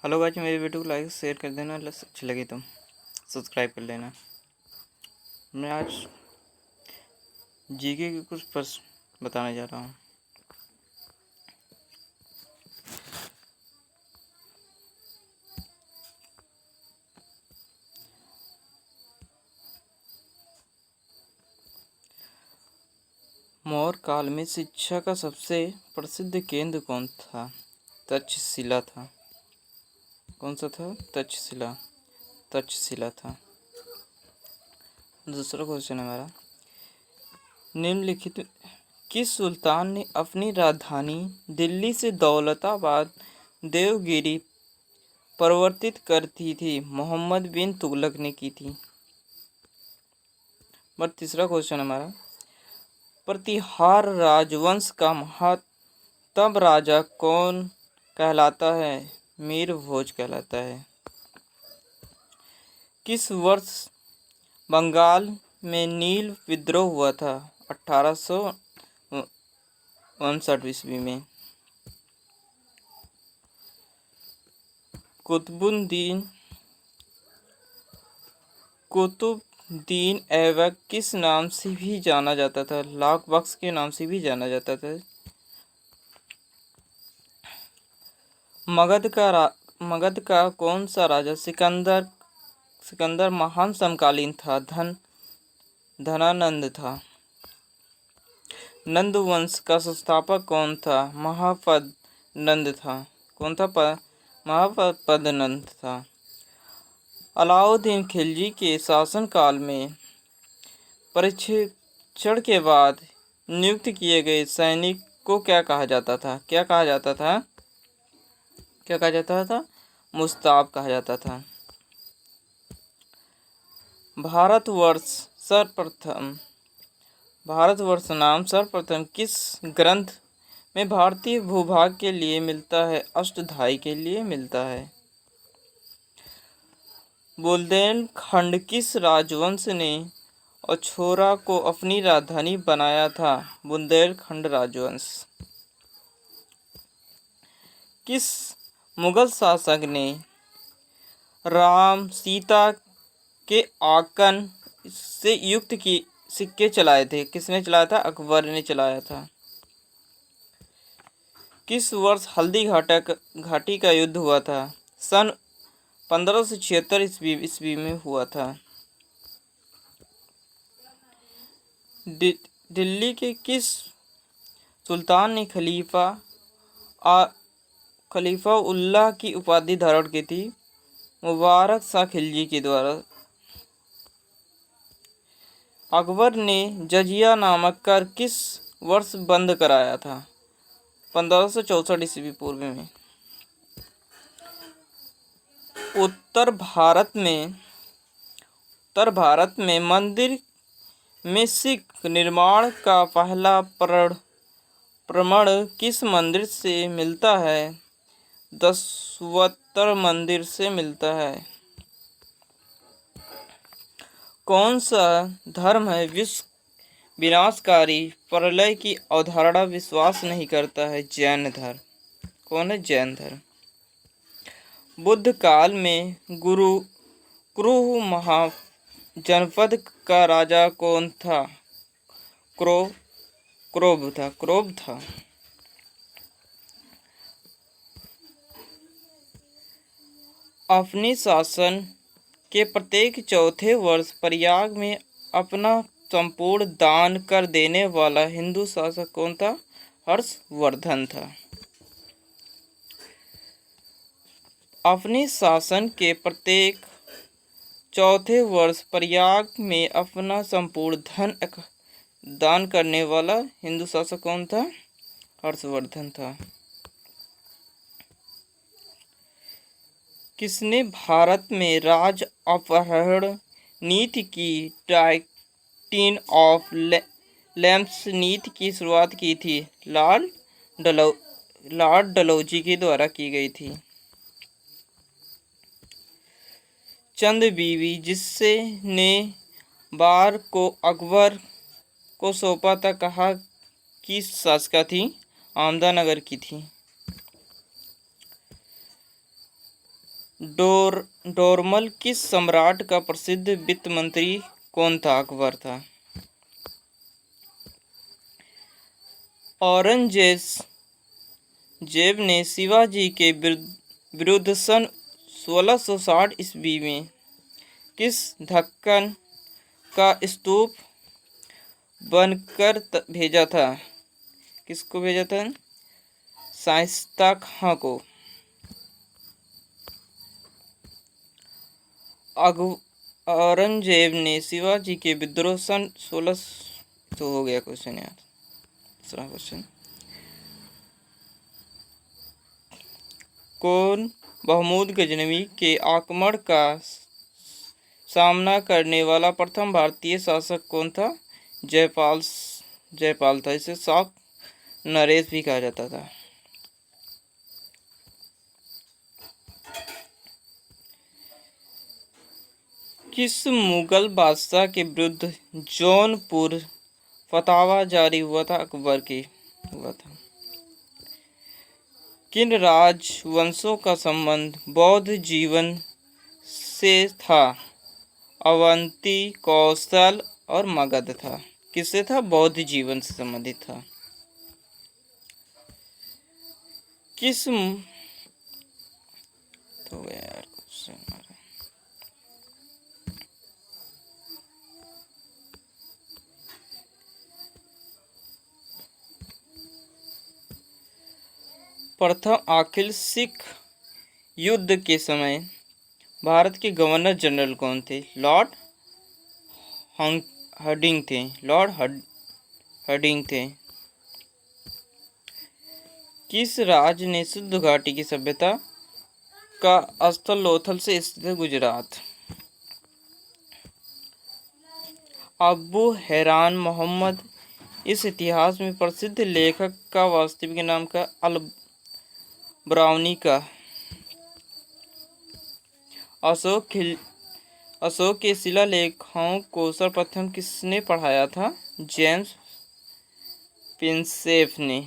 Hello guys, मेरी video को like share कर देना। अच्छी लगी तो सब्सक्राइब कर लेना। मैं आज जीके के कुछ प्रश्न बताने जा रहा हूँ। मौर्य काल में शिक्षा का सबसे प्रसिद्ध केंद्र कौन था? तक्षशिला था। कौन सा था? तक्षशिला था। दूसरा क्वेश्चन है हमारा, निम्नलिखित किस सुल्तान ने अपनी राजधानी दिल्ली से दौलताबाद देवगिरी परिवर्तित कर दी थी? मोहम्मद बिन तुगलक ने की थी। बट तीसरा क्वेश्चन हमारा, प्रतिहार राजवंश का महत्तम राजा कौन कहलाता है? मीर भोज कहलाता है। किस वर्ष बंगाल में नील विद्रोह हुआ था? 1859 ईस्वी में। कुतुबुद्दीन ऐबक किस नाम से भी जाना जाता था? लाख बख्श के नाम से भी जाना जाता था। मगध का कौन सा राजा सिकंदर महान समकालीन था? धनानंद था। नंद वंश का संस्थापक कौन था? महापद नंद था। कौन था? महापद नंद था। अलाउद्दीन खिलजी के शासनकाल में प्रशिक्षण के बाद नियुक्त किए गए सैनिक को क्या कहा जाता था? क्या कहा जाता था? मुस्ताब कहा जाता था। भारतवर्ष नाम सर्वप्रथम किस ग्रंथ में भारतीय भूभाग के लिए मिलता है? अष्टधाई के लिए मिलता है। बुंदेलखंड किस राजवंश ने अछोरा को अपनी राजधानी बनाया था? बुंदेलखंड राजवंश। किस मुगल शासक ने राम सीता के आंकन से युक्त की सिक्के चलाए थे? किसने चलाया था? अकबर ने चलाया था। किस वर्ष हल्दी घाटी का युद्ध हुआ था? सन 1576 ईस्वी में हुआ था। दिल्ली के किस सुल्तान ने खलीफा उल्लाह की उपाधि धारण की थी? मुबारक शाह खिलजी के द्वारा। अकबर ने जजिया नामक कर किस वर्ष बंद कराया था? 1564 ईस्वी पूर्व में। उत्तर भारत में मंदिर में सिख निर्माण का पहला प्रमाण किस मंदिर से मिलता है? दशावतार मंदिर से मिलता है। कौन सा धर्म है विश्व विनाशकारी प्रलय की अवधारणा विश्वास नहीं करता है? जैन धर्म। कौन है? जैन धर्म। बुद्ध काल में कुरु महाजनपद का राजा कौन था? क्रोध था। अपने शासन के प्रत्येक चौथे वर्ष प्रयाग में अपना संपूर्ण दान कर देने वाला हिंदू शासक कौन था? हर्षवर्धन था। अपने शासन के प्रत्येक चौथे वर्ष प्रयाग में अपना संपूर्ण धन दान करने वाला हिंदू शासक कौन था? हर्षवर्धन था। किसने भारत में राज अपहरण नीति की 13 ऑफ लैम्प्स नीति की शुरुआत की थी? लॉर्ड डलहौजी के द्वारा की गई थी। चंद बीवी जिससे ने बार को अकबर को सौंपा था, कहा कि शासका थी? अहमदनगर की थी। डोरमल किस सम्राट का प्रसिद्ध वित्त मंत्री कौन था? अकबर था। औरंगजेब ने शिवाजी के विरुद्ध सन 1660 ईस्वी में किस दक्कन का स्तूप बनकर भेजा था? किसको भेजा था? शाइस्ता खां को। औरंगजेब ने शिवाजी के विद्रोह सन 16 तो हो गया क्वेश्चन यार। दूसरा क्वेश्चन, कौन महमूद गजनवी के आक्रमण का सामना करने वाला प्रथम भारतीय शासक कौन था? जयपाल था। इसे शाक नरेश भी कहा जाता था। किस मुगल बादशाह के विरुद्ध जौनपुर फतवा जारी हुआ था? अकबर के हुआ था। किन राजवंशों का संबंध बौद्ध जीवन से था? अवंती, कौशल और मगध था। किससे था? बौद्ध जीवन से संबंधित था। किस तो यार प्रथम अखिल सिख युद्ध के समय भारत के गवर्नर जनरल कौन थे? लॉर्ड हर्डिंग थे। लॉर्ड हर्डिंग थे। किस राज्य ने सिंधु घाटी की सभ्यता का स्थल लोथल से स्थित है? गुजरात। अबू हैरान मोहम्मद इस इतिहास में प्रसिद्ध लेखक का वास्तविक नाम का? अल ब्राउनी का। अशोक के शिलालेखों को सर्वप्रथम किसने पढ़ाया था? जेम्स प्रिंसेप ने।